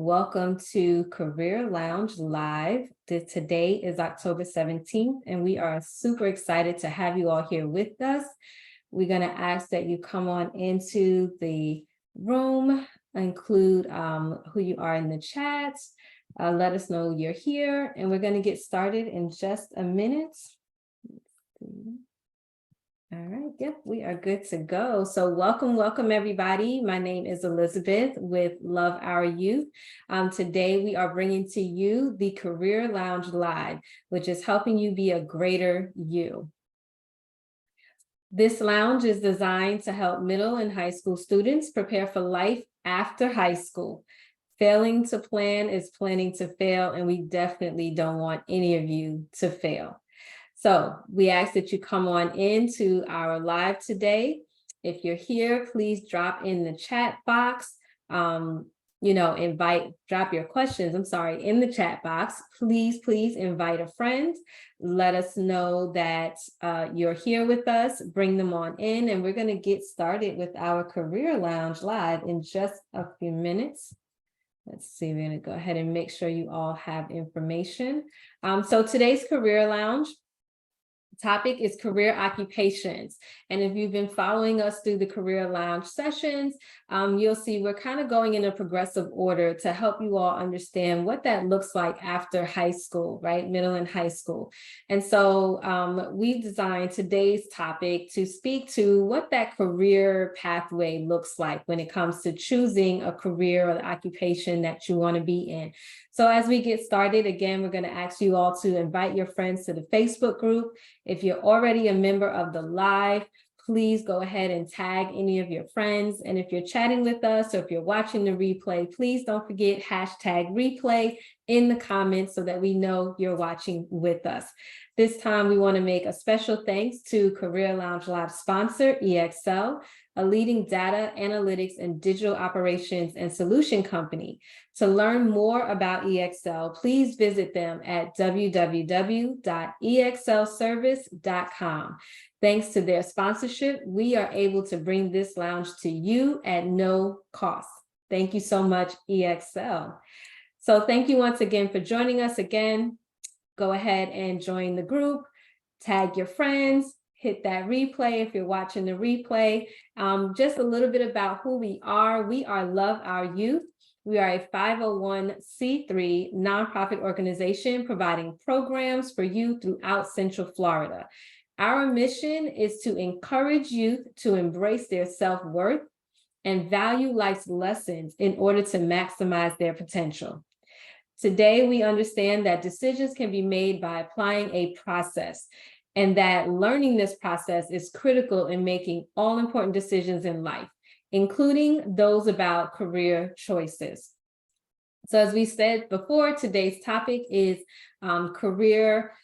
Welcome to Career Lounge Live. Today is October 17th, and we are super excited to have you all here with us. We're going to ask that you come on into the room, include who you are in the chat, let us know you're here, and we're going to get started in just a minute. All right, yep, we are good to go. So welcome everybody. My name is Elizabeth with Love Our Youth. Today we are bringing to you the Career Lounge Live, which is helping you be a greater you. This lounge is designed to help middle and high school students prepare for life after high school. Failing to plan is planning to fail, and we definitely don't want any of you to fail. So we ask that you come on into our live today. If you're here, please drop in the chat box, drop your questions, in the chat box. Please invite a friend. Let us know that you're here with us, bring them on in, and we're gonna get started with our Career Lounge Live in just a few minutes. Let's see, we're gonna go ahead and make sure you all have information. So today's Career Lounge topic is career occupations. And if you've been following us through the Career Lounge sessions, you'll see we're kind of going in a progressive order to help you all understand what that looks like after high school, right? Middle and high school. And so we designed today's topic to speak to what that career pathway looks like when it comes to choosing a career or the occupation that you want to be in. So as we get started, again, we're going to ask you all to invite your friends to the Facebook group. If you're already a member of the live, please go ahead and tag any of your friends. And if you're chatting with us or if you're watching the replay, please don't forget #replay in the comments so that we know you're watching with us. This time, we want to make a special thanks to Career Lounge Live sponsor, EXL, a leading data analytics and digital operations and solution company. To learn more about EXL, please visit them at www.exlservice.com. Thanks to their sponsorship, we are able to bring this lounge to you at no cost. Thank you so much, EXL. So thank you once again for joining us again. Go ahead and join the group, tag your friends, hit that replay if you're watching the replay. Just a little bit about who we are. We are Love Our Youth. We are a 501c3 nonprofit organization providing programs for youth throughout Central Florida. Our mission is to encourage youth to embrace their self-worth and value life's lessons in order to maximize their potential. Today, we understand that decisions can be made by applying a process, and that learning this process is critical in making all important decisions in life, including those about career choices. So as we said before, today's topic is career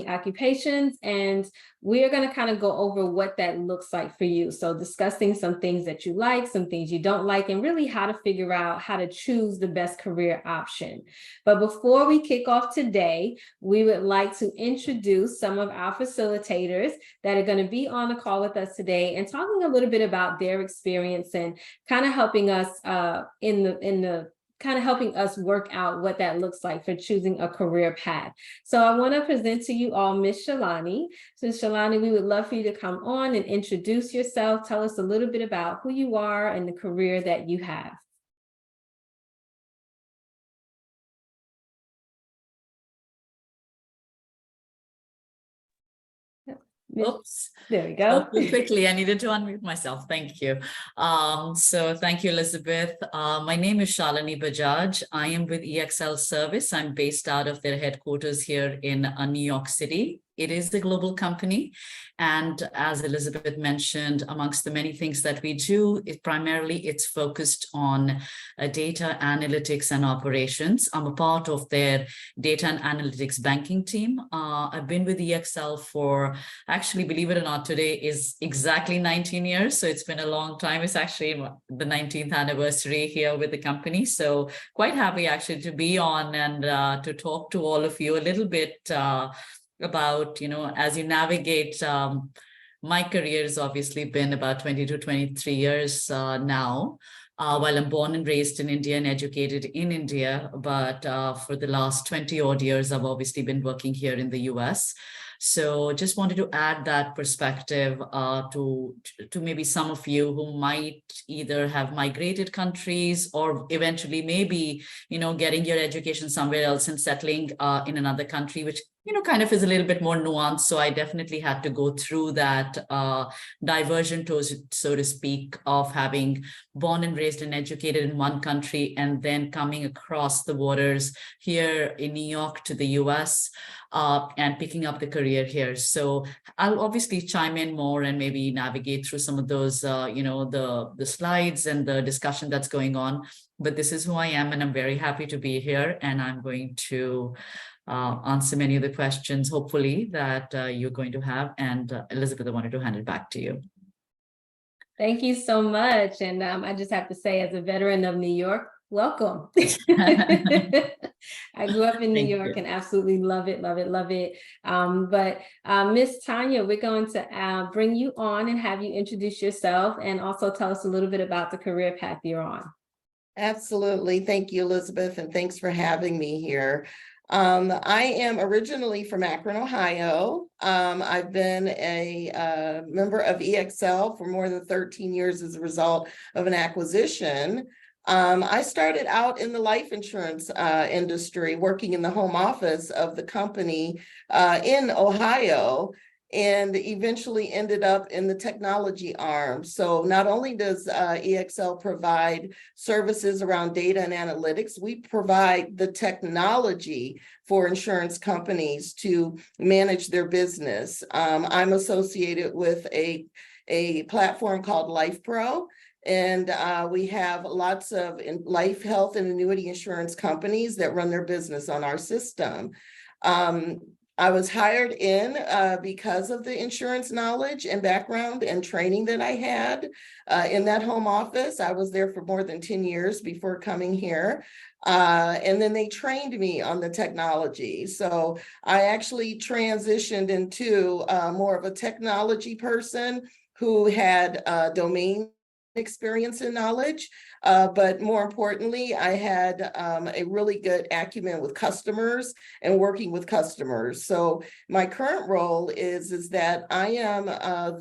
occupations, and we're going to kind of go over what that looks like for you. So discussing some things that you like, some things you don't like, and really how to figure out how to choose the best career option. But before we kick off today, we would like to introduce some of our facilitators that are going to be on the call with us today and talking a little bit about their experience and kind of helping us helping us work out what that looks like for choosing a career path. So I want to present to you all Ms. Shalani. So Shalani, we would love for you to come on and introduce yourself. Tell us a little bit about who you are and the career that you have. Oops. There we go. Quickly, I needed to unmute myself. Thank you. So thank you, Elizabeth. My name is Shalani Bajaj. I am with EXL Service. I'm based out of their headquarters here in New York City. It is a global company. And as Elizabeth mentioned, amongst the many things that we do, it's focused on data analytics and operations. I'm a part of their data and analytics banking team. I've been with EXL for, actually, believe it or not, today is exactly 19 years. So it's been a long time. It's actually the 19th anniversary here with the company. So quite happy actually to be on and to talk to all of you a little bit about, as you navigate, my career has obviously been about 20 to 23 years now. while I'm born and raised in India and educated in India, but for the last 20 odd years, I've obviously been working here in the US. So just wanted to add that perspective to maybe some of you who might either have migrated countries or eventually maybe, getting your education somewhere else and settling in another country, which kind of is a little bit more nuanced. So I definitely had to go through that diversion, so to speak, of having born and raised and educated in one country and then coming across the waters here in New York to the US and picking up the career here. So I'll obviously chime in more and maybe navigate through some of those, the slides and the discussion that's going on. But this is who I am, and I'm very happy to be here. And I'm going to answer many of the questions, hopefully, that you're going to have. And Elizabeth, I wanted to hand it back to you. Thank you so much. And I just have to say, as a veteran of New York, welcome. I grew up in New York and absolutely love it, love it, love it. But Miss Tanya, we're going to bring you on and have you introduce yourself and also tell us a little bit about the career path you're on. Absolutely. Thank you, Elizabeth, and thanks for having me here. I am originally from Akron, Ohio. I've been a member of EXL for more than 13 years as a result of an acquisition. I started out in the life insurance industry, working in the home office of the company in Ohio, and eventually ended up in the technology arm. So not only does EXL provide services around data and analytics, we provide the technology for insurance companies to manage their business. I'm associated with a platform called Life Pro. And we have lots of life, health, and annuity insurance companies that run their business on our system. I was hired in because of the insurance knowledge and background and training that I had in that home office. I was there for more than 10 years before coming here. And then they trained me on the technology. So I actually transitioned into more of a technology person who had domain experience and knowledge, but more importantly, I had a really good acumen with customers and working with customers. So my current role is that I am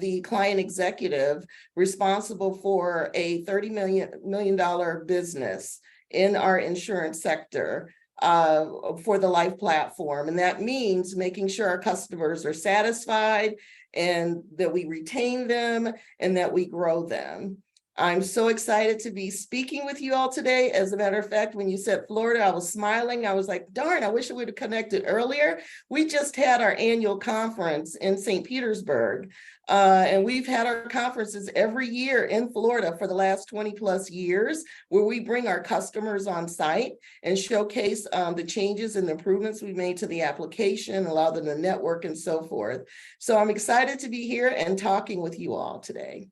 the client executive responsible for a $30 million business in our insurance sector for the Life platform. And that means making sure our customers are satisfied and that we retain them and that we grow them. I'm so excited to be speaking with you all today. As a matter of fact, when you said Florida, I was smiling. I was like, darn, I wish I would have connected earlier. We just had our annual conference in St. Petersburg. And we've had our conferences every year in Florida for the last 20 plus years, where we bring our customers on site and showcase the changes and the improvements we made to the application, allow them to network and so forth. So I'm excited to be here and talking with you all today.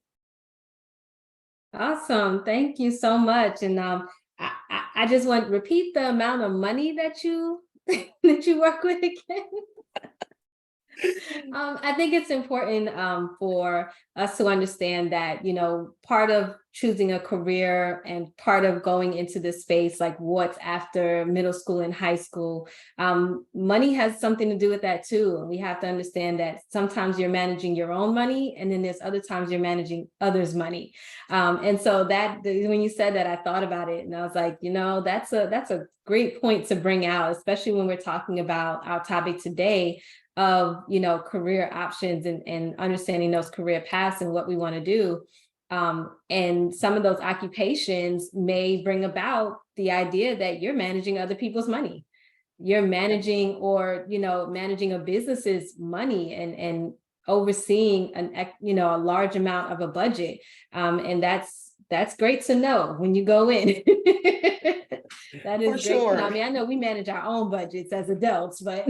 Awesome. Thank you so much. And I just want to repeat the amount of money that you that you work with again. I think it's important for us to understand that, part of choosing a career and part of going into this space, like what's after middle school and high school, money has something to do with that too. And we have to understand that sometimes you're managing your own money, and then there's other times you're managing others' money. And so that when you said that, I thought about it, and I was like, that's a great point to bring out, especially when we're talking about our topic today of career options and understanding those career paths and what we want to do. And some of those occupations may bring about the idea that you're managing other people's money. You're managing managing a business's money and overseeing a large amount of a budget. And that's great to know when you go in. That is For great. sure. I mean, I know we manage our own budgets as adults, but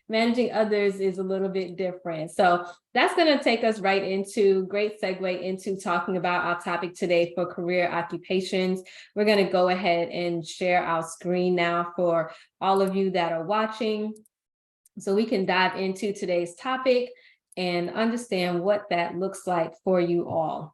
managing others is a little bit different. So that's going to take us right into great segue into talking about our topic today for career occupations. We're going to go ahead and share our screen now for all of you that are watching, so we can dive into today's topic and understand what that looks like for you all.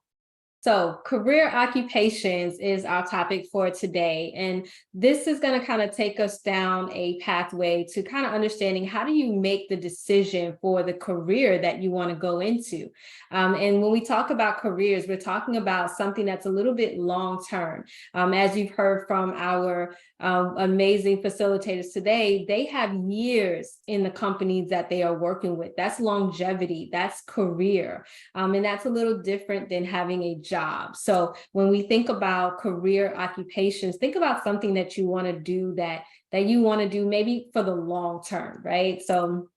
So career occupations is our topic for today. And this is going to kind of take us down a pathway to kind of understanding how do you make the decision for the career that you want to go into. And when we talk about careers, we're talking about something that's a little bit long term. As you've heard from our amazing facilitators today, they have years in the companies that they are working with. That's longevity, that's career. And that's a little different than having a job. So when we think about career occupations, think about something that you want to do that you want to do maybe for the long term, right? So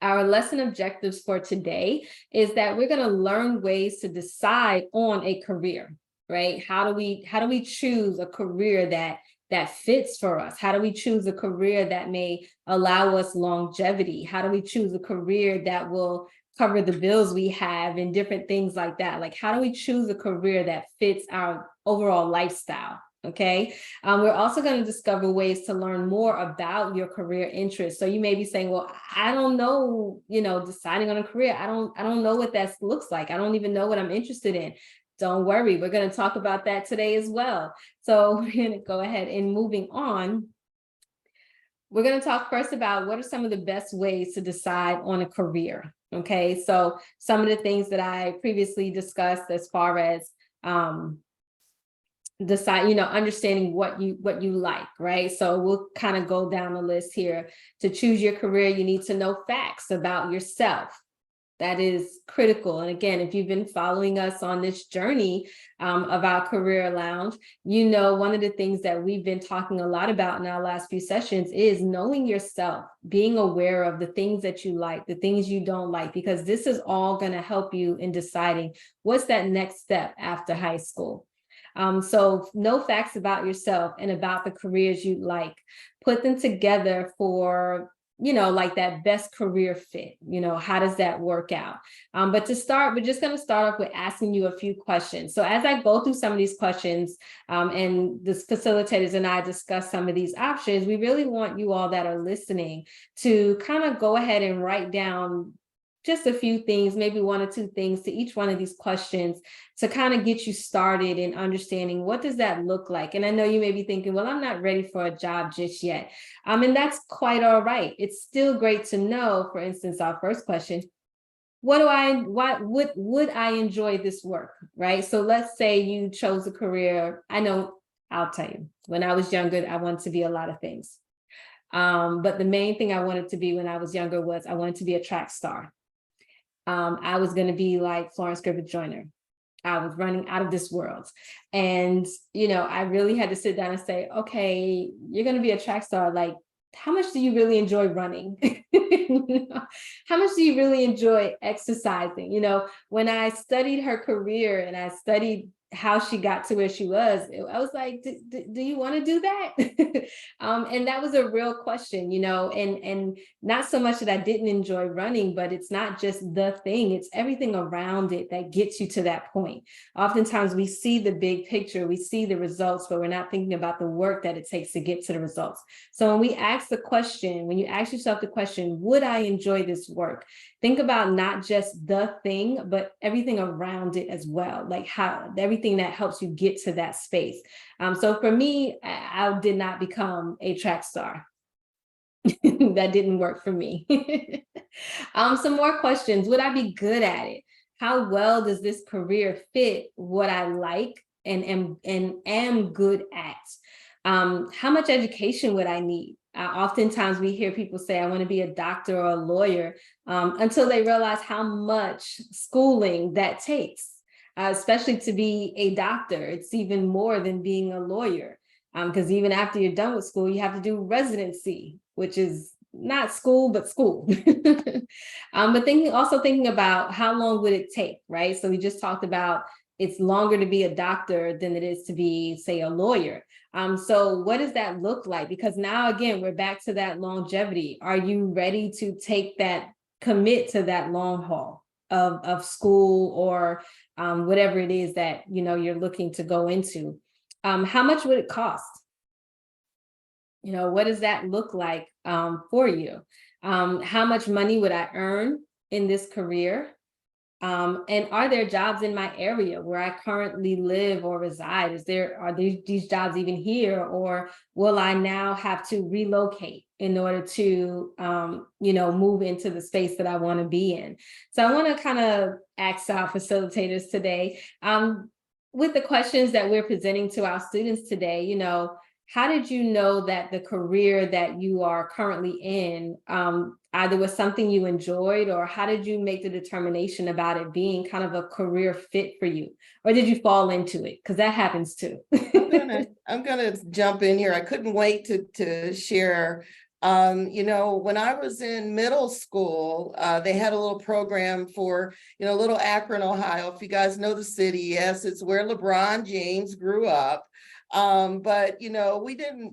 our lesson objectives for today is that we're going to learn ways to decide on a career, right? How do we choose a career that fits for us? How do we choose a career that may allow us longevity? How do we choose a career that will cover the bills we have and different things like that? Like, how do we choose a career that fits our overall lifestyle? Okay. We're also going to discover ways to learn more about your career interests. So you may be saying, well, I don't know, deciding on a career. I don't know what that looks like. I don't even know what I'm interested in. Don't worry. We're going to talk about that today as well. So we're going to go ahead and moving on. We're going to talk first about what are some of the best ways to decide on a career. Okay. So some of the things that I previously discussed as far as, understanding what you like, right? So we'll kind of go down the list here. To choose your career, you need to know facts about yourself. That is critical. And again, if you've been following us on this journey of our Career Lounge, one of the things that we've been talking a lot about in our last few sessions is knowing yourself, being aware of the things that you like, the things you don't like, because this is all going to help you in deciding what's that next step after high school. So know facts about yourself and about the careers you like. Put them together for, like that best career fit. How does that work out? But to start, we're just going to start off with asking you a few questions. So as I go through some of these questions and the facilitators and I discuss some of these options, we really want you all that are listening to kind of go ahead and write down just a few things, maybe one or two things to each one of these questions to kind of get you started in understanding what does that look like. And I know you may be thinking, well, I'm not ready for a job just yet. And that's quite all right. It's still great to know, for instance, our first question, would I enjoy this work, right? So let's say you chose a career. I'll tell you, when I was younger, I wanted to be a lot of things. But the main thing I wanted to be when I was younger was I wanted to be a track star. I was going to be like Florence Griffith Joyner. I was running out of this world. And, I really had to sit down and say, okay, you're going to be a track star. Like, how much do you really enjoy running? How much do you really enjoy exercising? When I studied her career and I studied how she got to where she was, I was like, do you want to do that? And that was a real question, and not so much that I didn't enjoy running, but it's not just the thing, it's everything around it that gets you to that point. Oftentimes we see the big picture, we see the results, but we're not thinking about the work that it takes to get to the results. So when we ask the question, when you ask yourself the question, would I enjoy this work? Think about not just the thing, but everything around it as well, like everything that helps you get to that space. So for me, I did not become a track star. That didn't work for me. Some more questions. Would I be good at it? How well does this career fit what I like and am good at? How much education would I need? Oftentimes we hear people say, I want to be a doctor or a lawyer, until they realize how much schooling that takes, especially to be a doctor. It's even more than being a lawyer, because even after you're done with school, you have to do residency, which is not school, but school. But thinking about how long would it take, right? So we just talked about it's longer to be a doctor than it is to be, say, a lawyer. So what does that look like? Because now, again, we're back to that longevity. Are you ready to commit to that long haul of school or whatever it is that, you're looking to go into? How much would it cost? What does that look like for you? How much money would I earn in this career? And are there jobs in my area where I currently live or reside? Are these jobs even here, or will I now have to relocate in order to, move into the space that I want to be in? So I want to kind of ask our facilitators today, with the questions that we're presenting to our students today, how did you know that the career that you are currently in either was something you enjoyed, or how did you make the determination about it being kind of a career fit for you? Or did you fall into it? Because that happens too. I'm gonna jump in here. I couldn't wait to share. When I was in middle school, they had a little program for, little Akron, Ohio. If you guys know the city, yes, it's where LeBron James grew up. But we didn't,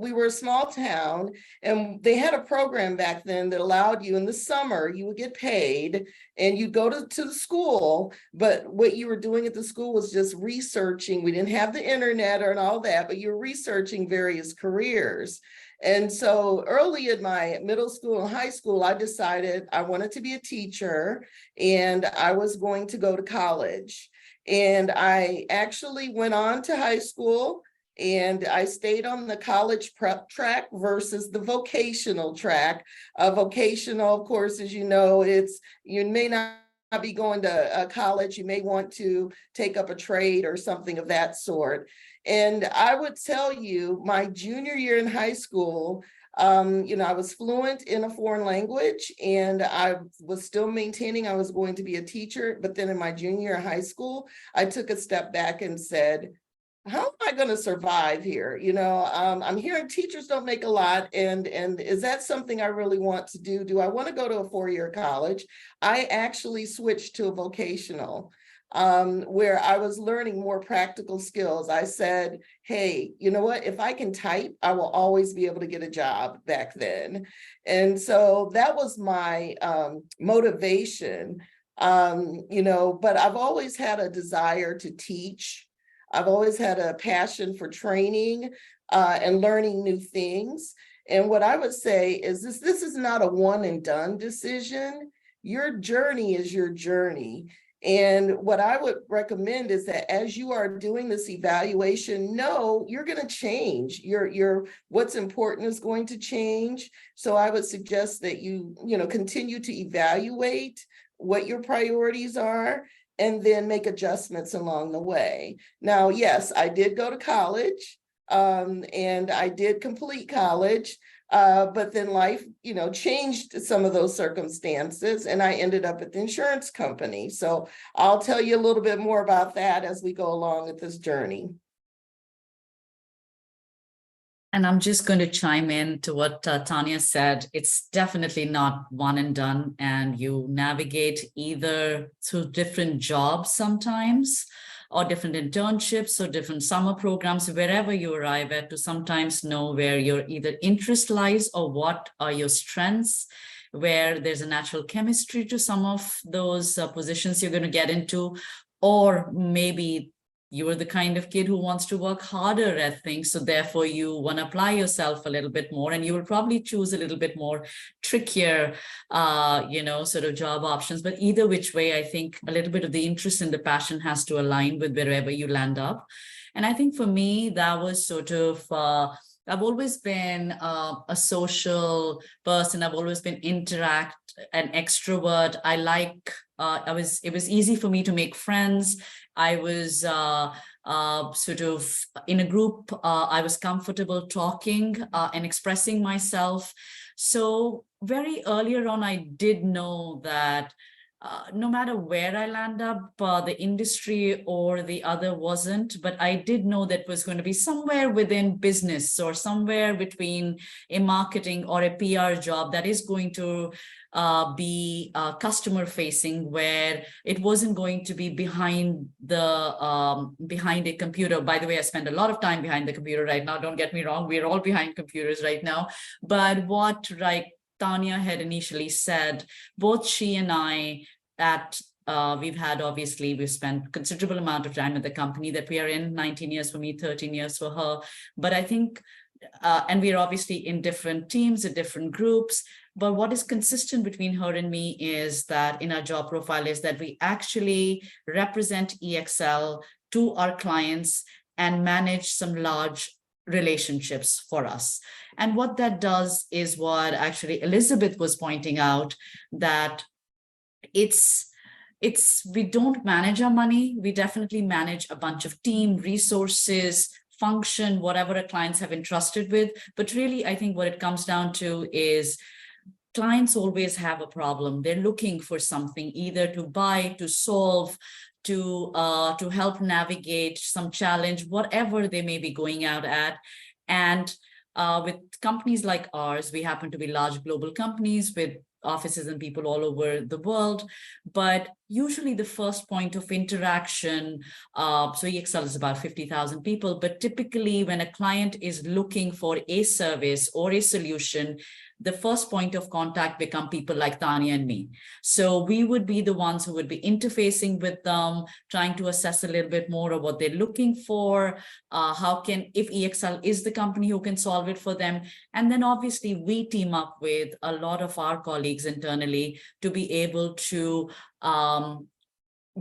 we were a small town, and they had a program back then that allowed you in the summer, you would get paid and you'd go to the school, but what you were doing at the school was just researching. We didn't have the internet and all that, but you're researching various careers. And so early in my middle school and high school, I decided I wanted to be a teacher and I was going to go to college. And I actually went on to high school, and I stayed on the college prep track versus the vocational track. Vocational, of course, as you know, you may not be going to college, you may want to take up a trade or something of that sort. And I would tell you, my junior year in high school, I was fluent in a foreign language, and I was still maintaining I was going to be a teacher. But then in my junior year of high school, I took a step back and said, how am I going to survive here? I'm hearing teachers don't make a lot. And is that something I really want to do? Do I want to go to a four-year college? I actually switched to a vocational, where I was learning more practical skills. I said, hey, you know what? If I can type, I will always be able to get a job back then. And so that was my motivation, but I've always had a desire to teach. I've always had a passion for training and learning new things. And what I would say is this is not a one and done decision. Your journey is your journey. And what I would recommend is that as you are doing this evaluation, no, you're going to change. Your what's important is going to change. So I would suggest that you continue to evaluate what your priorities are, and then make adjustments along the way. Now, yes, I did go to college, and I did complete college, but then life, changed some of those circumstances, and I ended up at the insurance company. So I'll tell you a little bit more about that as we go along with this journey. And I'm just going to chime in to what Tanya said. It's definitely not one and done, and you navigate either through different jobs sometimes, or different internships or different summer programs, wherever you arrive at, to sometimes know where your either interest lies or what are your strengths, where there's a natural chemistry to some of those positions you're going to get into, or maybe you're the kind of kid who wants to work harder at things, so therefore you want to apply yourself a little bit more, and you will probably choose a little bit more trickier, sort of job options. But either which way, I think a little bit of the interest and the passion has to align with wherever you land up. And I think for me, that was sort of, I've always been a social person. I've always been an extrovert. I like, it was easy for me to make friends. I was sort of in a group. I was comfortable talking and expressing myself. So very earlier on, I did know that no matter where I land up, the industry or the other wasn't, but I did know that was going to be somewhere within business or somewhere between a marketing or a PR job that is going to be customer facing, where it wasn't going to be behind a computer. By the way, I spend a lot of time behind the computer right now. Don't get me wrong. We're all behind computers right now. But what Tanya had initially said, both she and I we've spent considerable amount of time at the company that we are in, 19 years for me, 13 years for her. But I think, and we're obviously in different teams, in different groups, But what is consistent between her and me is that in our job profile is that we actually represent EXL to our clients and manage some large relationships for us. And what that does is what actually Elizabeth was pointing out, that it's we don't manage our money. We definitely manage a bunch of team resources, function, whatever our clients have entrusted with. But really, I think what it comes down to is clients always have a problem. They're looking for something either to buy, to solve, to help navigate some challenge, whatever they may be going out at. And with companies like ours, we happen to be large global companies with offices and people all over the world. But usually the first point of interaction, so EXL is about 50,000 people, but typically when a client is looking for a service or a solution, the first point of contact become people like Tanya and me. So we would be the ones who would be interfacing with them, trying to assess a little bit more of what they're looking for, if EXL is the company who can solve it for them. And then obviously we team up with a lot of our colleagues internally to be able to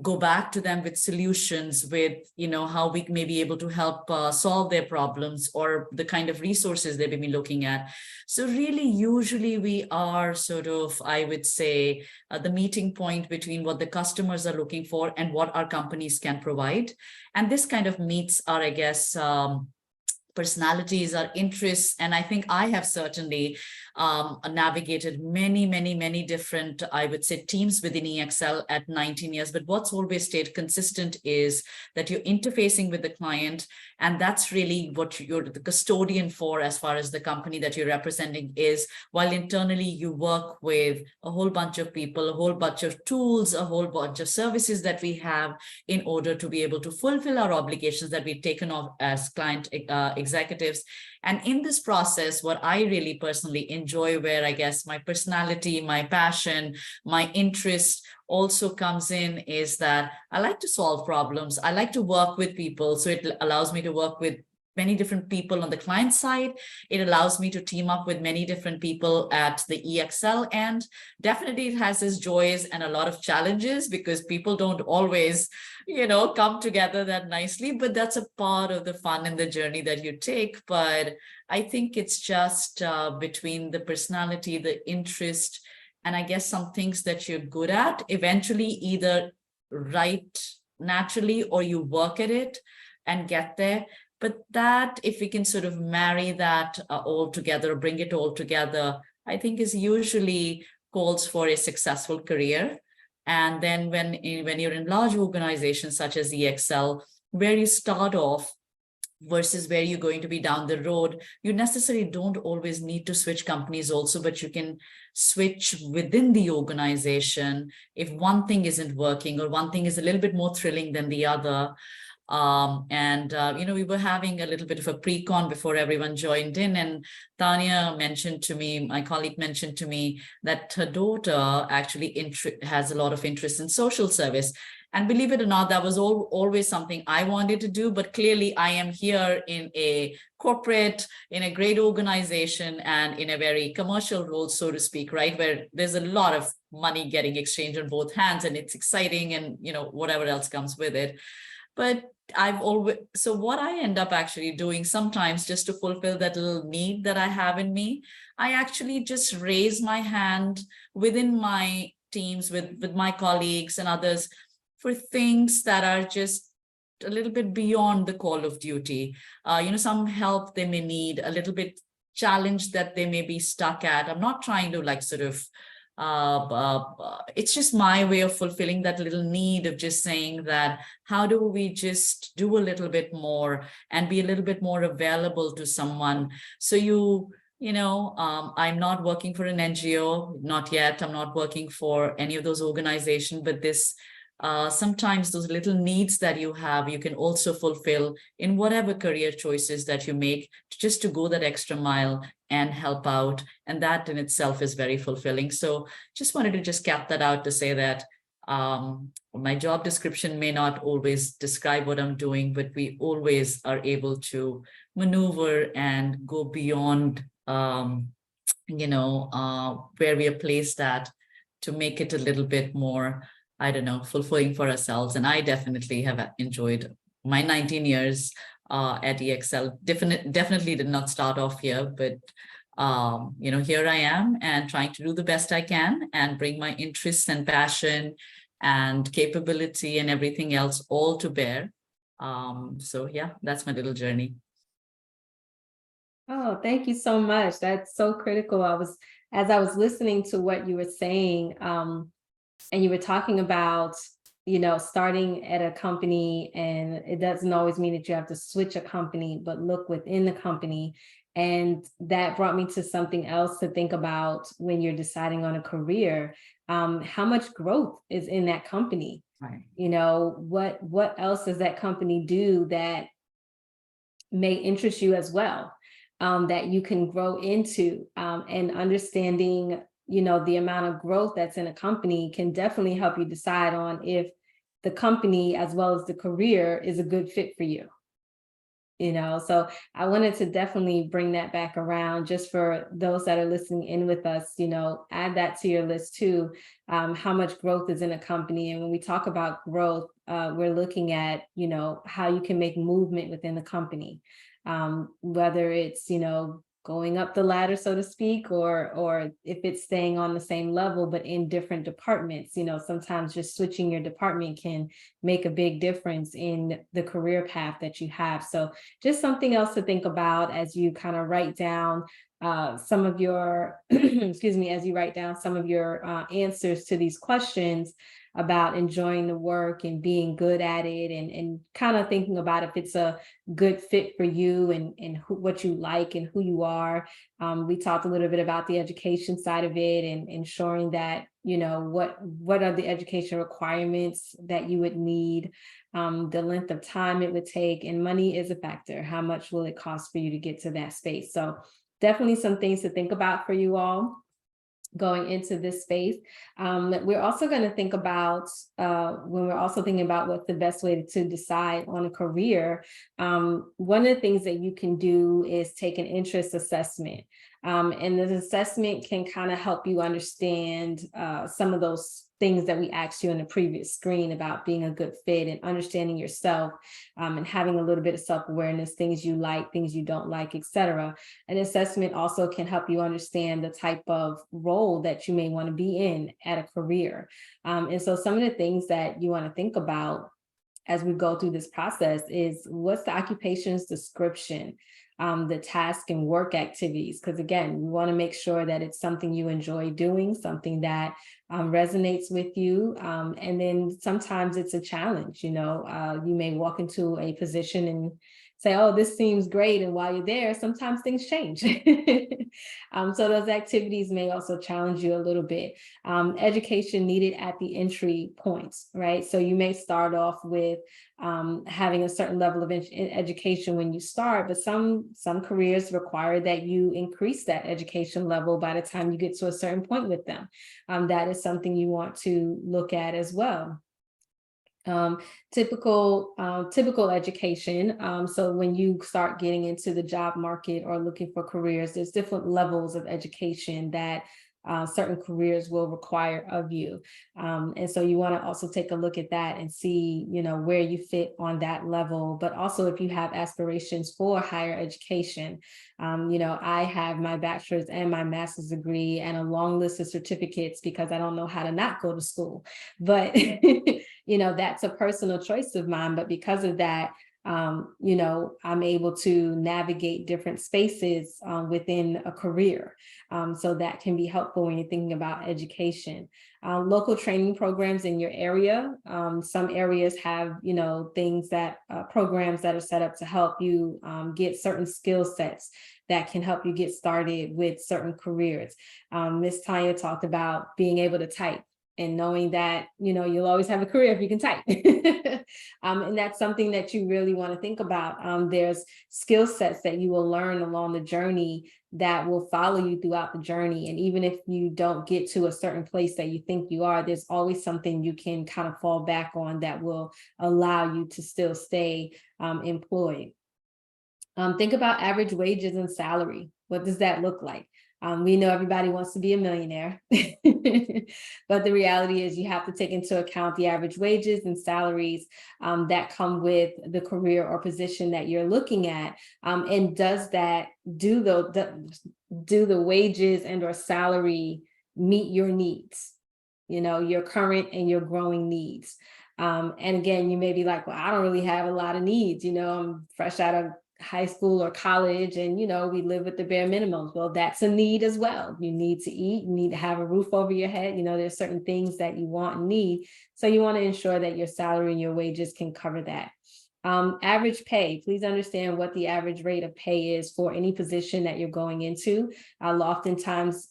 go back to them with solutions, with how we may be able to help solve their problems or the kind of resources they may be looking at. So really, usually we are sort of, I would say, the meeting point between what the customers are looking for and what our companies can provide. And this kind of meets our, I guess, personalities, our interests. And I think I have certainly navigated many different, I would say, teams within EXL at 19 years. But what's always stayed consistent is that you're interfacing with the client. And that's really what you're the custodian for as far as the company that you're representing is, while internally you work with a whole bunch of people, a whole bunch of tools, a whole bunch of services that we have in order to be able to fulfill our obligations that we've taken off as client executives. And in this process, what I really personally enjoy, where I guess my personality, my passion, my interest also comes in, is that I like to solve problems. I like to work with people. So it allows me to work with many different people on the client side. It allows me to team up with many different people at the EXL end. Definitely it has its joys and a lot of challenges because people don't always, come together that nicely, but that's a part of the fun and the journey that you take. But I think it's just between the personality, the interest, and I guess some things that you're good at, eventually either right naturally or you work at it and get there. But that, if we can sort of marry that all together, bring it all together, I think is usually calls for a successful career. And then when you're in large organizations such as EXL, where you start off versus where you're going to be down the road, you necessarily don't always need to switch companies also, but you can switch within the organization if one thing isn't working or one thing is a little bit more thrilling than the other. We were having a little bit of a pre-con before everyone joined in, and Tanya mentioned to me, my colleague mentioned to me, that her daughter actually has a lot of interest in social service. And believe it or not, that was always something I wanted to do. But clearly I am here in a corporate, in a great organization, and in a very commercial role, so to speak, right? Where there's a lot of money getting exchanged on both hands, and it's exciting, and whatever else comes with it. But so what I end up actually doing sometimes, just to fulfill that little need that I have in me, I actually just raise my hand within my teams with my colleagues and others for things that are just a little bit beyond the call of duty. Some help they may need, a little bit challenge that they may be stuck at. I'm not trying to it's just my way of fulfilling that little need of just saying that, how do we just do a little bit more and be a little bit more available to someone? So I'm not working for an NGO, not yet. I'm not working for any of those organizations, but sometimes those little needs that you have, you can also fulfill in whatever career choices that you make, just to go that extra mile and help out. And that in itself is very fulfilling. So just wanted to just cap that out to say that my job description may not always describe what I'm doing, but we always are able to maneuver and go beyond where we are placed at to make it a little bit more, I don't know, fulfilling for ourselves. And I definitely have enjoyed my 19 years at EXL. Definitely did not start off here, but here I am and trying to do the best I can and bring my interests and passion and capability and everything else all to bear. So yeah, that's my little journey. Oh, thank you so much. That's so critical. As I was listening to what you were saying, and you were talking about, starting at a company, and it doesn't always mean that you have to switch a company, but look within the company. And that brought me to something else to think about when you're deciding on a career, how much growth is in that company. Right. What else does that company do that may interest you as well, that you can grow into, and understanding, the amount of growth that's in a company can definitely help you decide on if the company as well as the career is a good fit for you. So I wanted to definitely bring that back around just for those that are listening in with us, add that to your list too, how much growth is in a company. And when we talk about growth, we're looking at, how you can make movement within the company, whether it's, going up the ladder, so to speak, or if it's staying on the same level, but in different departments. Sometimes just switching your department can make a big difference in the career path that you have. So just something else to think about as you kind of write down some of your, excuse me, as you write down some of your answers to these questions about enjoying the work and being good at it, and kind of thinking about if it's a good fit for you and what you like and who you are. We talked a little bit about the education side of it and ensuring that, what are the education requirements that you would need, the length of time it would take, and money is a factor. How much will it cost for you to get to that space? So definitely some things to think about for you all going into this space. We're also going to think about, when we're also thinking about what's the best way to decide on a career, one of the things that you can do is take an interest assessment. And this assessment can kind of help you understand some of those things that we asked you in the previous screen about being a good fit and understanding yourself, and having a little bit of self-awareness, things you like, things you don't like, etc. An assessment also can help you understand the type of role that you may want to be in at a career. And so some of the things that you want to think about as we go through this process is, what's the occupation's description, the task and work activities, because again, we want to make sure that it's something you enjoy doing, something that resonates with you. And then sometimes it's a challenge. You may walk into a position and say, oh, this seems great. And while you're there, sometimes things change. So those activities may also challenge you a little bit. Education needed at the entry points, right? So you may start off with having a certain level of education when you start, but some careers require that you increase that education level by the time you get to a certain point with them. That is something you want to look at as well. Typical education. So when you start getting into the job market or looking for careers, there's different levels of education that certain careers will require of you. And so you want to also take a look at that and see, where you fit on that level, but also if you have aspirations for higher education. I have my bachelor's and my master's degree and a long list of certificates because I don't know how to not go to school. But, that's a personal choice of mine. But because of that, I'm able to navigate different spaces within a career. So that can be helpful when you're thinking about education. Local training programs in your area. Some areas have, things that programs that are set up to help you get certain skill sets that can help you get started with certain careers. Ms. Tanya talked about being able to type, and knowing that, you'll always have a career if you can type. And that's something that you really want to think about. There's skill sets that you will learn along the journey that will follow you throughout the journey. And even if you don't get to a certain place that you think you are, there's always something you can kind of fall back on that will allow you to still stay employed. Think about average wages and salary. What does that look like? We know everybody wants to be a millionaire, but the reality is you have to take into account the average wages and salaries that come with the career or position that you're looking at. And does that do the wages and or salary meet your needs? Your current and your growing needs. And again, you may be like, well, I don't really have a lot of needs. I'm fresh out of high school or college, and we live with the bare minimums. Well, that's a need as well. You need to eat, you need to have a roof over your head. There's certain things that you want and need, so you want to ensure that your salary and your wages can cover that. Average pay, please understand what the average rate of pay is for any position that you're going into. Oftentimes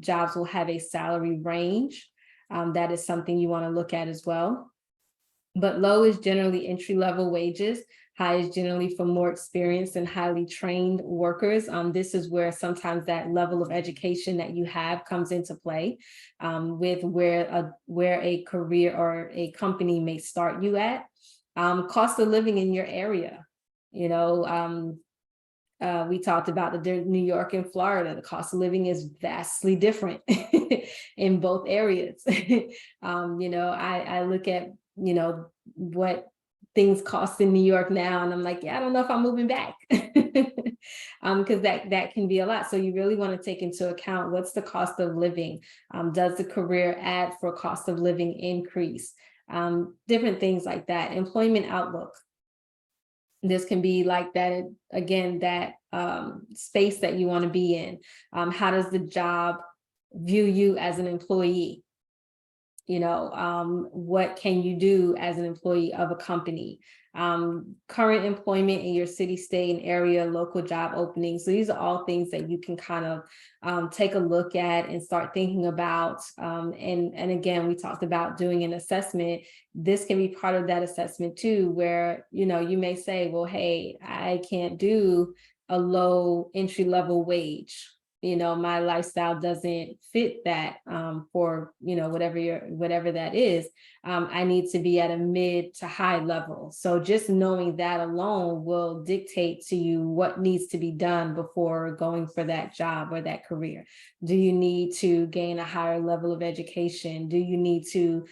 jobs will have a salary range. That is something you want to look at as well. But low is generally entry-level wages. High is generally for more experienced and highly trained workers. This is where sometimes that level of education that you have comes into play, with where a career or a company may start you at. Cost of living in your area. We talked about the New York and Florida. The cost of living is vastly different in both areas. I look at what things cost in New York now, and I'm like, yeah, I don't know if I'm moving back. Because that can be a lot. So you really want to take into account what's the cost of living. Does the career add for cost of living increase? Different things like that. Employment outlook. This can be like that, again, that space that you want to be in. How does the job view you as an employee? What can you do as an employee of a company? Current employment in your city, state, and area, local job openings. So these are all things that you can kind of take a look at and start thinking about. And again, we talked about doing an assessment. This can be part of that assessment too, where, you may say, well, hey, I can't do a low entry-level wage. My lifestyle doesn't fit that for, whatever that is. I need to be at a mid to high level. So just knowing that alone will dictate to you what needs to be done before going for that job or that career. Do you need to gain a higher level of education? Do you need to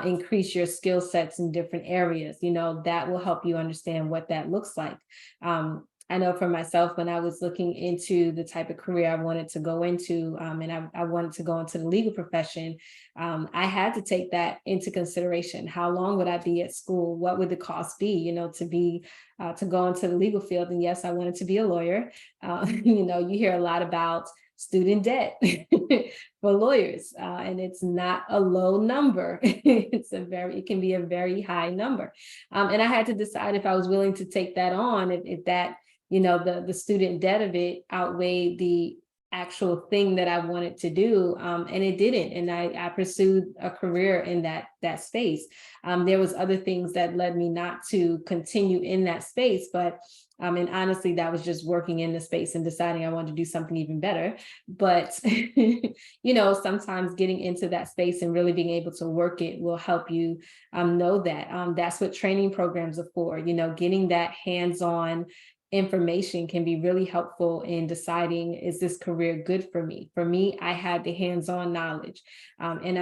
increase your skill sets in different areas? That will help you understand what that looks like. I know for myself, when I was looking into the type of career I wanted to go into, and I wanted to go into the legal profession, I had to take that into consideration. How long would I be at school? What would the cost be, to go into the legal field? And yes, I wanted to be a lawyer. You hear a lot about student debt for lawyers, and it's not a low number. It can be a very high number. And I had to decide if I was willing to take that on, if that, the student debt of it outweighed the actual thing that I wanted to do. And it didn't. And I pursued a career in that space. There was other things that led me not to continue in that space, but and honestly, that was just working in the space and deciding I wanted to do something even better. But, sometimes getting into that space and really being able to work it will help you know that. That's what training programs are for. Getting that hands-on information can be really helpful in deciding, is this career good for me? For me, I had the hands-on knowledge. And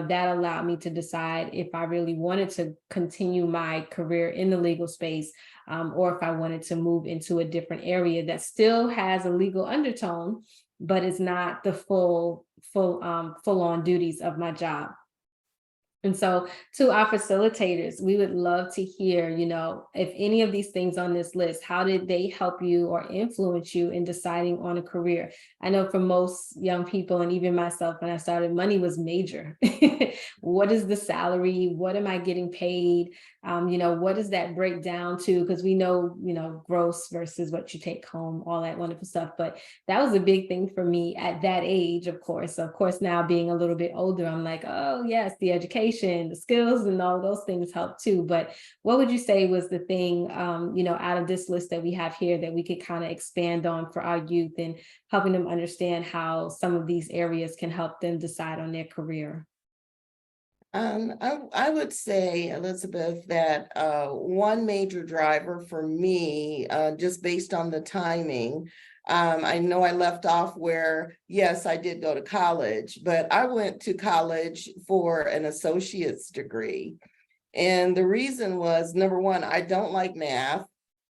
that allowed me to decide if I really wanted to continue my career in the legal space, or if I wanted to move into a different area that still has a legal undertone, but is not the full-on duties of my job. And so to our facilitators, we would love to hear, if any of these things on this list, how did they help you or influence you in deciding on a career? I know for most young people, and even myself, when I started, money was major. What is the salary? What am I getting paid? What does that break down to? Because we know, gross versus what you take home, all that wonderful stuff. But that was a big thing for me at that age, of course. Of course, now being a little bit older, I'm like, oh yes, the education, the skills, and all those things help too. But what would you say was the thing, out of this list that we have here that we could kind of expand on for our youth and helping them understand how some of these areas can help them decide on their career? I would say, Elizabeth, that one major driver for me, just based on the timing, I know I left off where, yes, I did go to college, but I went to college for an associate's degree. And the reason was, number one, I don't like math.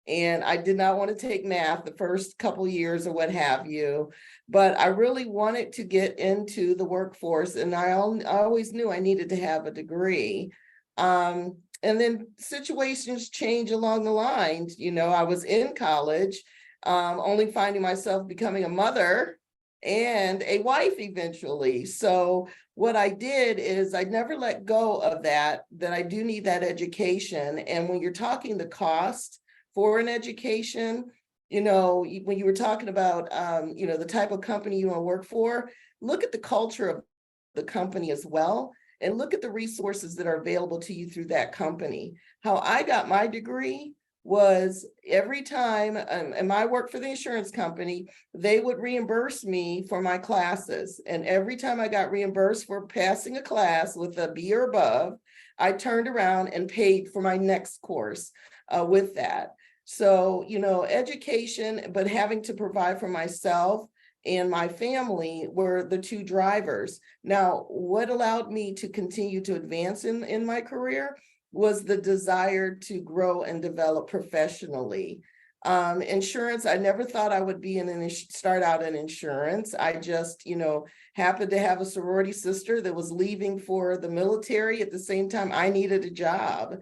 And I did not want to take math the first couple years or what have you, but I really wanted to get into the workforce, and I always knew I needed to have a degree. And then situations change along the lines. I was in college, only finding myself becoming a mother and a wife eventually. So what I did is I never let go of that I do need that education. And when you're talking the cost for an education, when you were talking about, the type of company you want to work for, look at the culture of the company as well, and look at the resources that are available to you through that company. How I got my degree was every time, and I worked for the insurance company, they would reimburse me for my classes. And every time I got reimbursed for passing a class with a B or above, I turned around and paid for my next course with that. So, education, but having to provide for myself and my family were the two drivers. Now, what allowed me to continue to advance in my career was the desire to grow and develop professionally. Insurance, I never thought I would be start out in insurance. I just, happened to have a sorority sister that was leaving for the military at the same time I needed a job.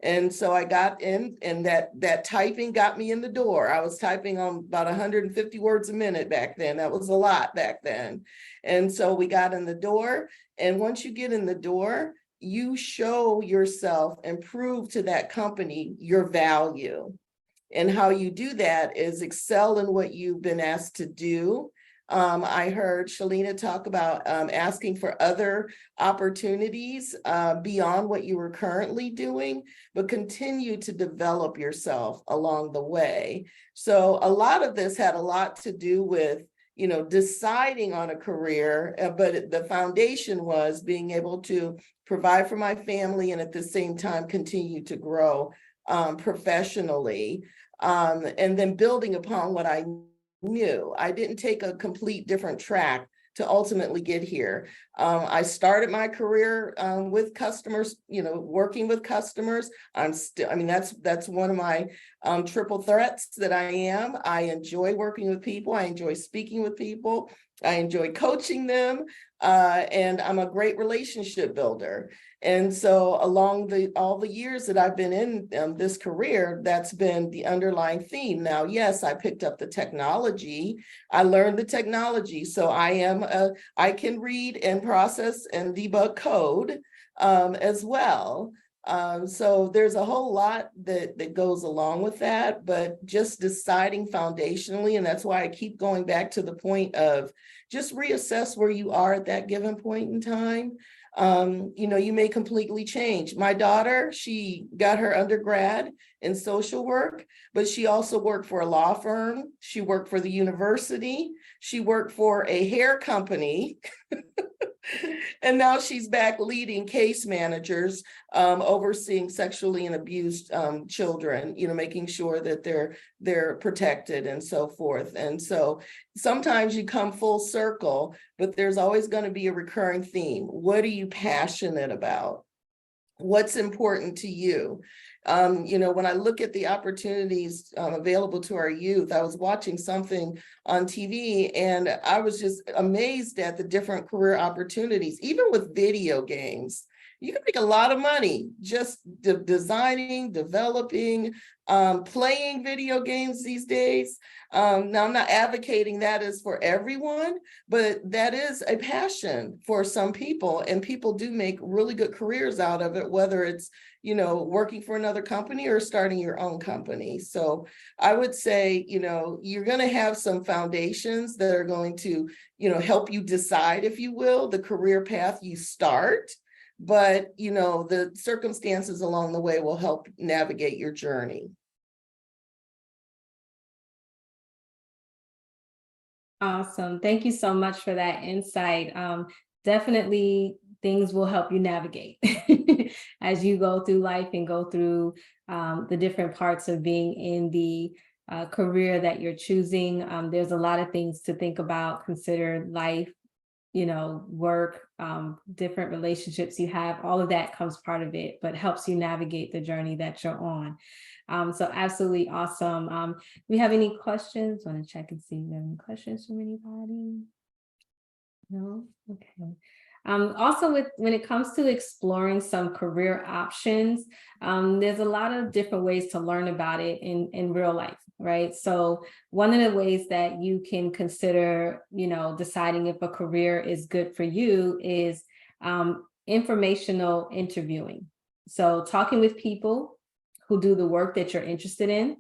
And so I got in, and that typing got me in the door. I was typing on about 150 words a minute back then. That was a lot back then. And so we got in the door. And once you get in the door, you show yourself and prove to that company your value. And how you do that is excel in what you've been asked to do. I heard Shalina talk about asking for other opportunities beyond what you were currently doing, but continue to develop yourself along the way. So a lot of this had a lot to do with, deciding on a career, but the foundation was being able to provide for my family and at the same time continue to grow professionally, and then building upon what I knew. I didn't take a complete different track to ultimately get here. I started my career with customers, working with customers. That's one of my triple threats that I am. I enjoy working with people. I enjoy speaking with people. I enjoy coaching them. And I'm a great relationship builder. And so along all the years that I've been in this career, that's been the underlying theme. Now, yes, I picked up the technology. I learned the technology. So I can read and process and debug code as well. So there's a whole lot that goes along with that, but just deciding foundationally, and that's why I keep going back to the point of just reassess where you are at that given point in time. You may completely change. My daughter, she got her undergrad in social work, but she also worked for a law firm. She worked for the university. She worked for a hair company. And now she's back leading case managers, overseeing sexually and abused children, making sure that they're protected and so forth. And so sometimes you come full circle, but there's always going to be a recurring theme. What are you passionate about? What's important to you? When I look at the opportunities available to our youth, I was watching something on TV and I was just amazed at the different career opportunities, even with video games. You can make a lot of money just designing, developing, playing video games these days. Now, I'm not advocating that is for everyone, but that is a passion for some people, and people do make really good careers out of it, whether it's, working for another company or starting your own company. So I would say, you're going to have some foundations that are going to, help you decide, if you will, the career path you start. But, the circumstances along the way will help navigate your journey. Awesome. Thank you so much for that insight. Definitely things will help you navigate as you go through life and go through the different parts of being in the career that you're choosing. There's a lot of things to think about, consider life, work, different relationships you have, all of that comes part of it, but helps you navigate the journey that you're on. So absolutely awesome. We have any questions? Want to check and see if there are any questions from anybody? No? Okay. Also, when it comes to exploring some career options, there's a lot of different ways to learn about it in real life, right? So one of the ways that you can consider, deciding if a career is good for you is informational interviewing. So talking with people who do the work that you're interested in,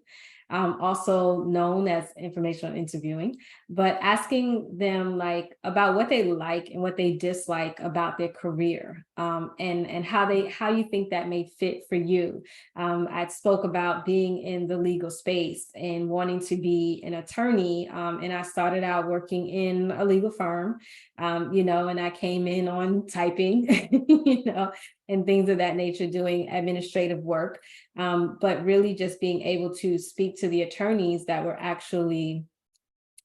also known as informational interviewing, but asking them about what they like and what they dislike about their career, and how you think that may fit for you. I spoke about being in the legal space and wanting to be an attorney, and I started out working in a legal firm, and I came in on typing, and things of that nature, doing administrative work, but really just being able to speak to the attorneys that were actually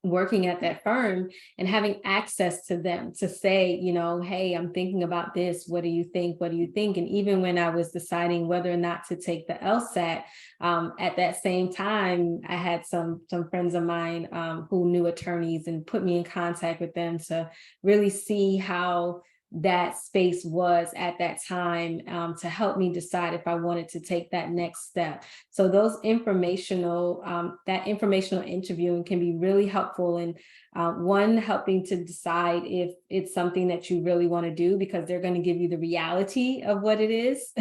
working at that firm and having access to them to say, hey, I'm thinking about this. What do you think? What do you think? And even when I was deciding whether or not to take the LSAT, at that same time, I had some friends of mine who knew attorneys and put me in contact with them to really see how that space was at that time, to help me decide if I wanted to take that next step. So those that informational interviewing can be really helpful in one, helping to decide if it's something that you really want to do, because they're going to give you the reality of what it is.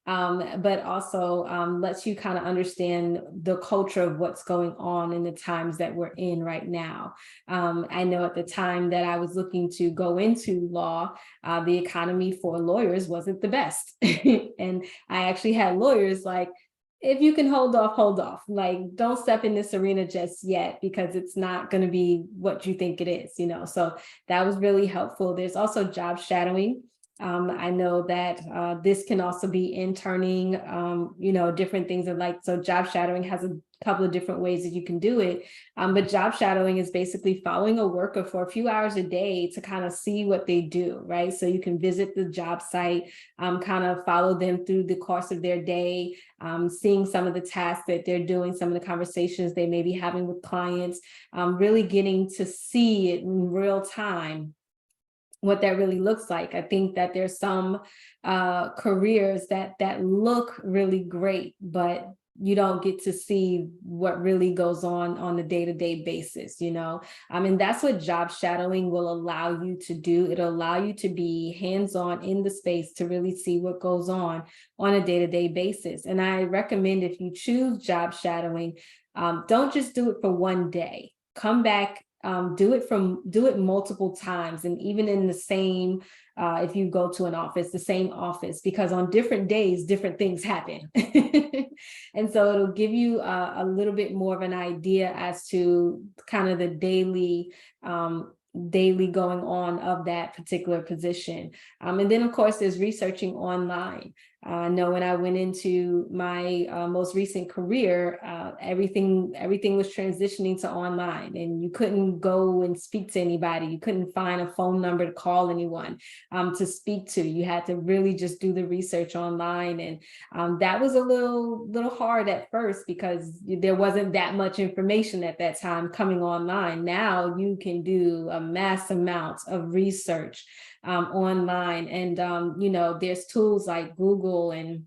But also lets you kind of understand the culture of what's going on in the times that we're in right now. I know at the time that I was looking to go into law, the economy for lawyers wasn't the best. And I actually had lawyers like, if you can hold off, don't step in this arena just yet, because it's not going to be what you think it is, so that was really helpful. There's also job shadowing. I know that this can also be interning, different things so job shadowing has a couple of different ways that you can do it. But job shadowing is basically following a worker for a few hours a day to kind of see what they do, right? So you can visit the job site, kind of follow them through the course of their day, seeing some of the tasks that they're doing, some of the conversations they may be having with clients, really getting to see it in real time, what that really looks like. I think that there's some careers that look really great, but you don't get to see what really goes on a day-to-day basis, and that's what job shadowing will allow you to do. It'll allow you to be hands-on in the space to really see what goes on a day-to-day basis. And I recommend, if you choose job shadowing, don't just do it for one day. Come back, do it multiple times, and even in the same, if you go to an office, the same office, because on different days, different things happen. And so it'll give you a little bit more of an idea as to kind of the daily going on of that particular position. And then of course there's researching online. I know when I went into my most recent career, everything was transitioning to online, and you couldn't go and speak to anybody. You couldn't find a phone number to call anyone to speak to. You had to really just do the research online, and that was a little hard at first, because there wasn't that much information at that time coming online. Now you can do a mass amount of research online, and there's tools like Google and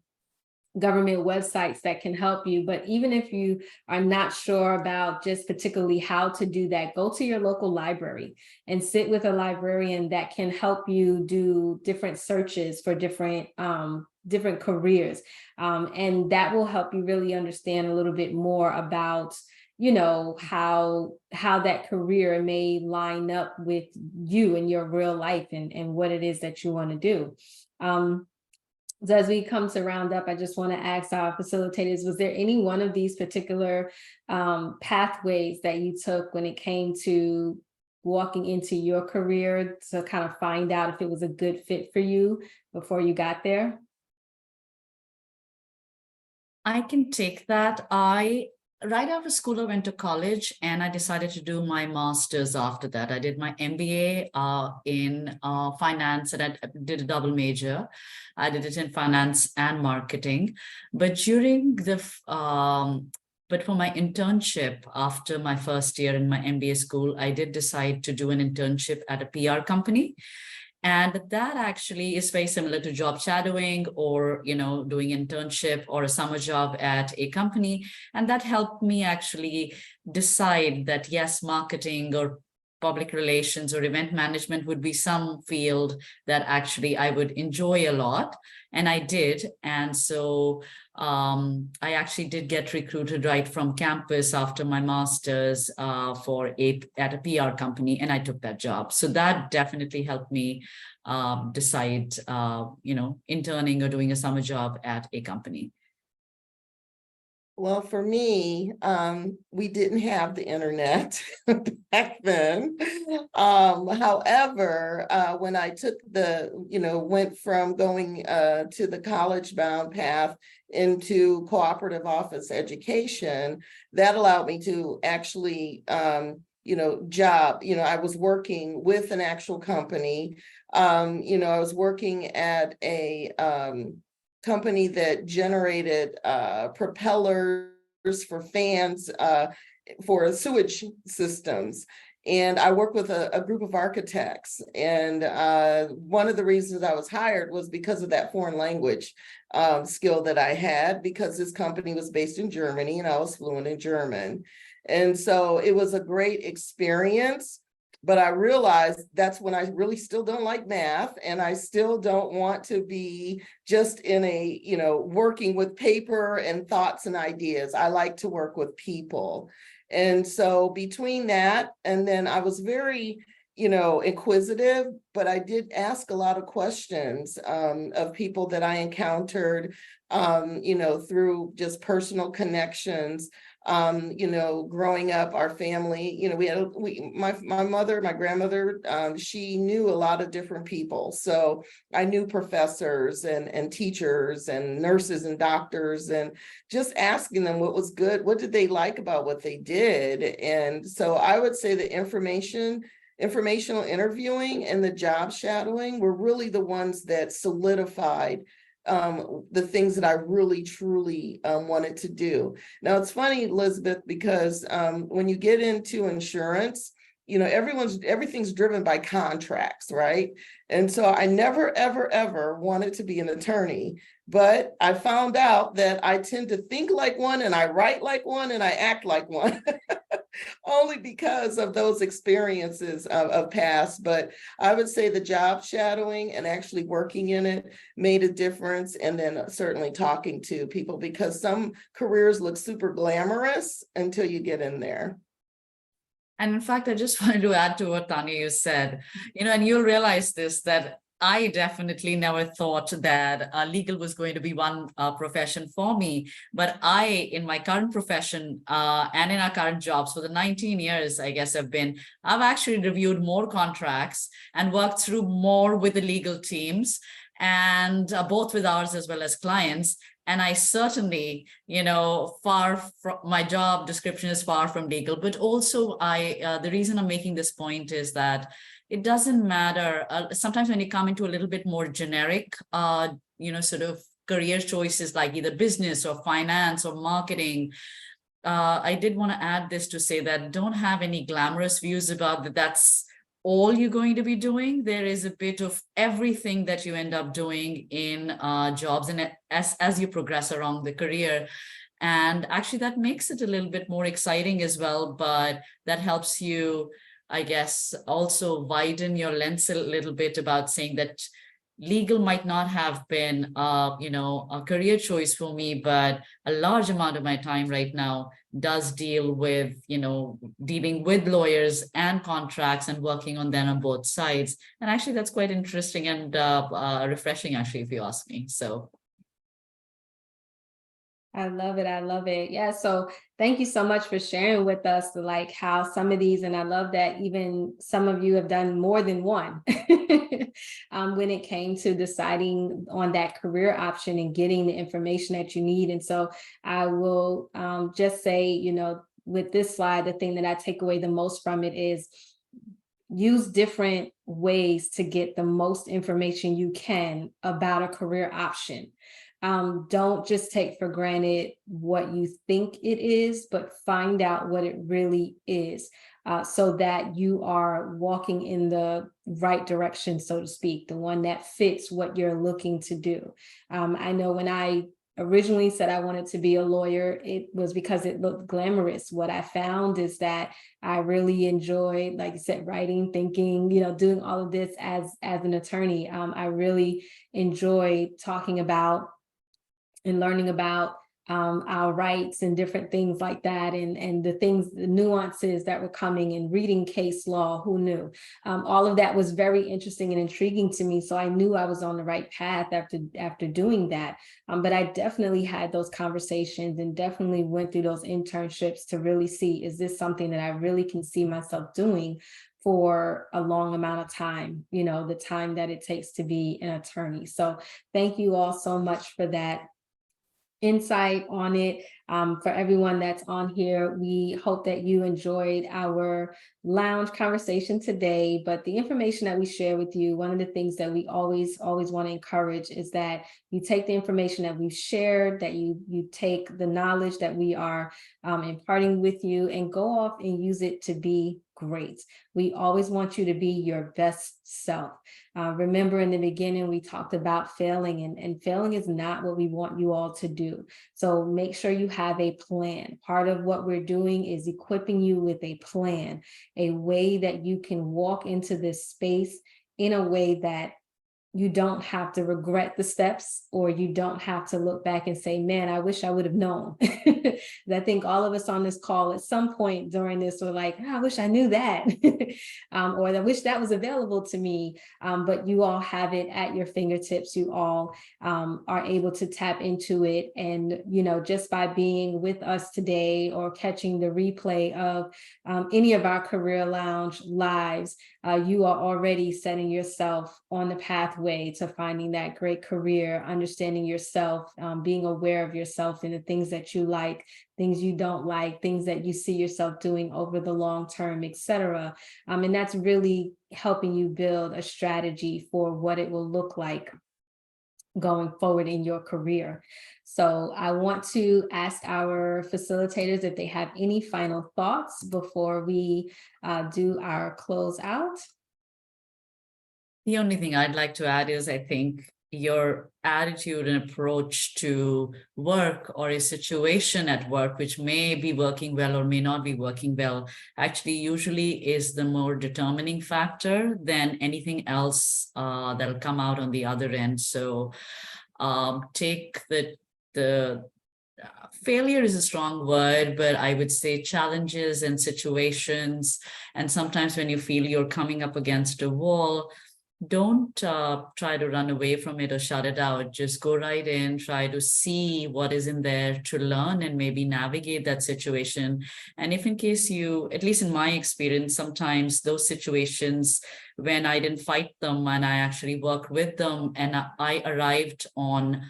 government websites that can help you. But even if you are not sure about just particularly how to do that, go to your local library and sit with a librarian that can help you do different searches for different careers, and that will help you really understand a little bit more about how that career may line up with you in your real life, and what it is that you want to do. So as we come to round up, I just want to ask our facilitators, was there any one of these particular pathways that you took when it came to walking into your career to kind of find out if it was a good fit for you before you got there? I can take that. Right after school, I went to college and I decided to do my master's after that. I did my MBA in finance, and I did a double major. I did it in finance and marketing. But but for my internship after my first year in my MBA school, I did decide to do an internship at a PR company. And that actually is very similar to job shadowing or, doing internship or a summer job at a company. And that helped me actually decide that, yes, marketing or public relations or event management would be some field that actually I would enjoy a lot. And I did. And so I actually did get recruited right from campus after my master's at a PR company, and I took that job. So that definitely helped me decide, interning or doing a summer job at a company. Well, for me, we didn't have the internet back then. However, when I took went from going to the college bound path into cooperative office education, that allowed me to actually, I was working with an actual company. I was working at a company that generated propellers for fans for sewage systems. And I worked with a group of architects. And one of the reasons I was hired was because of that foreign language skill that I had, because this company was based in Germany and I was fluent in German. And so it was a great experience. But I realized that's when I really still don't like math, and I still don't want to be just in working with paper and thoughts and ideas. I like to work with people. And so between that, and then I was very, inquisitive, but I did ask a lot of questions of people that I encountered, through just personal connections. Growing up, our family, my mother, my grandmother, she knew a lot of different people. So I knew professors and teachers and nurses and doctors, and just asking them what was good, what did they like about what they did. And so I would say the informational interviewing and the job shadowing were really the ones that solidified the things that I really, truly wanted to do. Now, it's funny, Elizabeth, because when you get into insurance, everything's driven by contracts, right? And so I never, ever, ever wanted to be an attorney, but I found out that I tend to think like one, and I write like one, and I act like one. Only because of those experiences of past. But I would say the job shadowing and actually working in it made a difference. And then certainly talking to people, because some careers look super glamorous until you get in there. And in fact, I just wanted to add to what Tanya you said, and you'll realize this, that I definitely never thought that legal was going to be one profession for me. But in my current profession and in our current jobs for the 19 years, I guess I've actually reviewed more contracts and worked through more with the legal teams, and both with ours as well as clients. And I certainly, far from my job description is far from legal, but also the reason I'm making this point is that it doesn't matter. Sometimes when you come into a little bit more generic, sort of career choices like either business or finance or marketing, I did want to add this to say that don't have any glamorous views about that. That's all you're going to be doing. There is a bit of everything that you end up doing in jobs and as you progress along the career. And actually that makes it a little bit more exciting as well, but that helps you, I guess, also widen your lens a little bit about saying that legal might not have been, a career choice for me, but a large amount of my time right now does deal with, dealing with lawyers and contracts and working on them on both sides. And actually, that's quite interesting and refreshing, actually, if you ask me. So I love it. I love it. Yeah. So thank you so much for sharing with us like how some of these, and I love that even some of you have done more than one when it came to deciding on that career option and getting the information that you need. And so I will just say, you know, with this slide, the thing that I take away the most from it is use different ways to get the most information you can about a career option. Don't just take for granted what you think it is, but find out what it really is, so that you are walking in the right direction, so to speak, the one that fits what you're looking to do. I know when I originally said I wanted to be a lawyer, it was because it looked glamorous. What I found is that I really enjoyed, like you said, writing, thinking, you know, doing all of this as an attorney. I really enjoy talking about and learning about our rights and different things like that, and the things, the nuances that were coming, and reading case law, who knew? All of that was very interesting and intriguing to me. So I knew I was on the right path after doing that. But I definitely had those conversations and definitely went through those internships to really see, is this something that I really can see myself doing for a long amount of time, you know, the time that it takes to be an attorney. So thank you all so much for that insight on it. For everyone that's on here, we hope that you enjoyed our lounge conversation today. But the information that we share with you, one of the things that we always want to encourage is that you take the information that we've shared, that you take the knowledge that we are imparting with you, and go off and use it to be great. We always want you to be your best self. Remember, in the beginning, we talked about failing, and failing is not what we want you all to do. So make sure you have a plan. Part of what we're doing is equipping you with a plan, a way that you can walk into this space in a way that you don't have to regret the steps, or you don't have to look back and say, man, I wish I would have known. I think all of us on this call at some point during this were like, oh, I wish I knew that, or I wish that was available to me. But you all have it at your fingertips. You all are able to tap into it. And, you know, just by being with us today or catching the replay of any of our Career Lounge lives, you are already setting yourself on the pathway to finding that great career, understanding yourself, being aware of yourself and the things that you like, things you don't like, things that you see yourself doing over the long term, etc. And that's really helping you build a strategy for what it will look like going forward in your career. So I want to ask our facilitators if they have any final thoughts before we do our close out. The only thing I'd like to add is, I think your attitude and approach to work or a situation at work, which may be working well or may not be working well, actually usually is the more determining factor than anything else that'll come out on the other end. So take the failure is a strong word, but I would say challenges and situations. And sometimes when you feel you're coming up against a wall, don't try to run away from it or shut it out. Just go right in, try to see what is in there to learn and maybe navigate that situation. And if in case you, at least in my experience, sometimes those situations, when I didn't fight them and I actually worked with them and I arrived on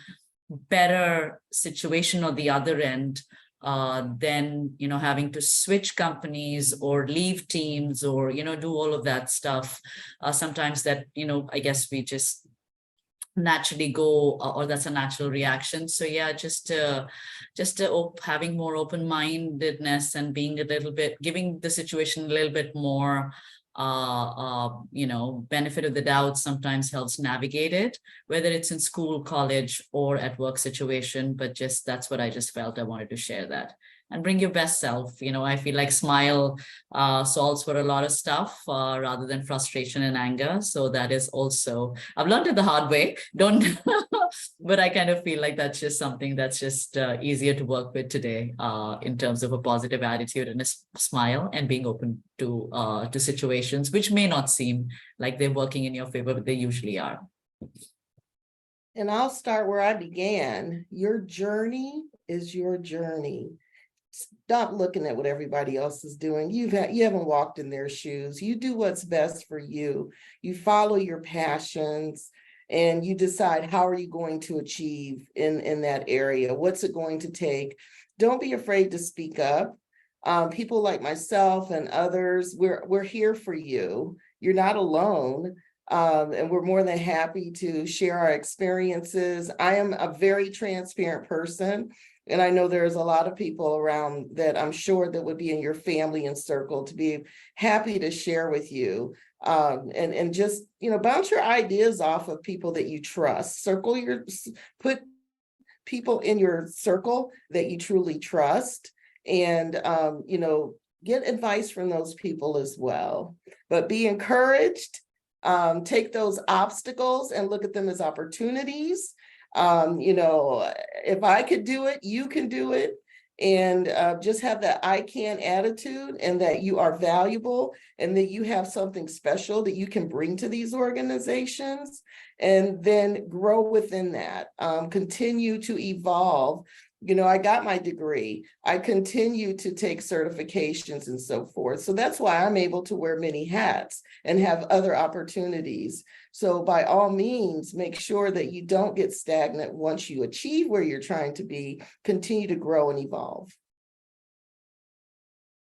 better situation on the other end, than, you know, having to switch companies or leave teams or, you know, do all of that stuff. Sometimes that, you know, I guess we just naturally go, or that's a natural reaction. So yeah, just having more open-mindedness and being a little bit, giving the situation a little bit more you know, benefit of the doubt sometimes helps navigate it, whether it's in school, college, or at work situation. But just, that's what I just felt. I wanted to share that. And bring your best self. You know, I feel like smile solves for a lot of stuff rather than frustration and anger. So that is also, I've learned it the hard way. Don't, but I kind of feel like that's just something that's just easier to work with today in terms of a positive attitude and a smile and being open to situations which may not seem like they're working in your favor, but they usually are. And I'll start where I began. Your journey is your journey. Stop looking at what everybody else is doing. You haven't walked in their shoes. You do what's best for you. You follow your passions and you decide how are you going to achieve in that area? What's it going to take? Don't be afraid to speak up. People like myself and others, we're here for you. You're not alone. And we're more than happy to share our experiences. I am a very transparent person. And I know there's a lot of people around that I'm sure that would be in your family and circle to be happy to share with you. And just, bounce your ideas off of people that you trust. Put people in your circle that you truly trust and, get advice from those people as well. But be encouraged, take those obstacles and look at them as opportunities. If I could do it, you can do it. And just have that I can attitude and that you are valuable and that you have something special that you can bring to these organizations and then grow within that, continue to evolve. I got my degree. I continue to take certifications and so forth. So that's why I'm able to wear many hats and have other opportunities. So by all means, make sure that you don't get stagnant once you achieve where you're trying to be, continue to grow and evolve.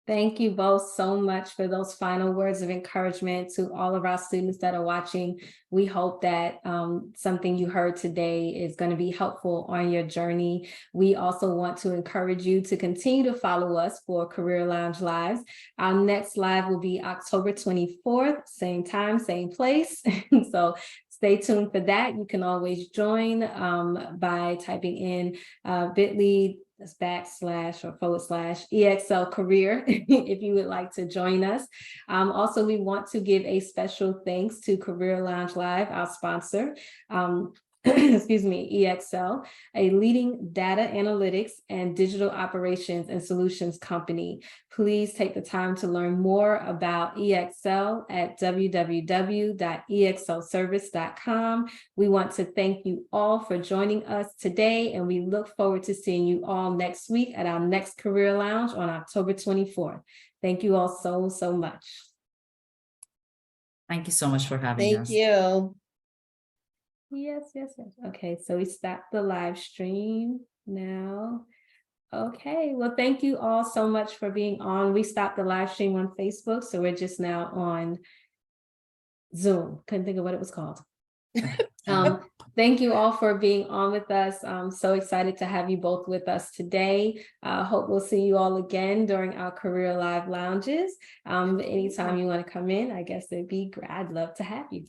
Thank you both so much for those final words of encouragement to all of our students that are watching. We hope that something you heard today is going to be helpful on your journey. We also want to encourage you to continue to follow us for Career Lounge Lives. Our next live will be October 24th, same time, same place. So stay tuned for that. You can always join by typing in bit.ly // career if you would like to join us. Also, we want to give a special thanks to Career Lounge Live, our sponsor. Excuse me, EXL, a leading data analytics and digital operations and solutions company. Please take the time to learn more about EXL at www.exlservice.com. We want to thank you all for joining us today, and we look forward to seeing you all next week at our next Career Lounge on October 24th. Thank you all so, so much. Thank you so much for having us. Thank you. Yes. Okay, so we stopped the live stream now. Okay, well, thank you all so much for being on. We stopped the live stream on Facebook, so we're just now on Zoom. Couldn't think of what it was called. Thank you all for being on with us. I'm so excited to have you both with us today. Hope we'll see you all again during our Career Live lounges. Anytime you want to come in, I guess I'd love to have you.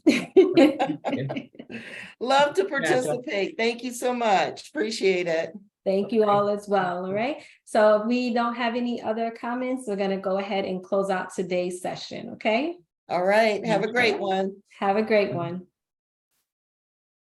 Love to participate. Thank you so much. Appreciate it. Thank you all as well. All right. So if we don't have any other comments, we're going to go ahead and close out today's session. Okay. All right. Have a great one. Have a great one.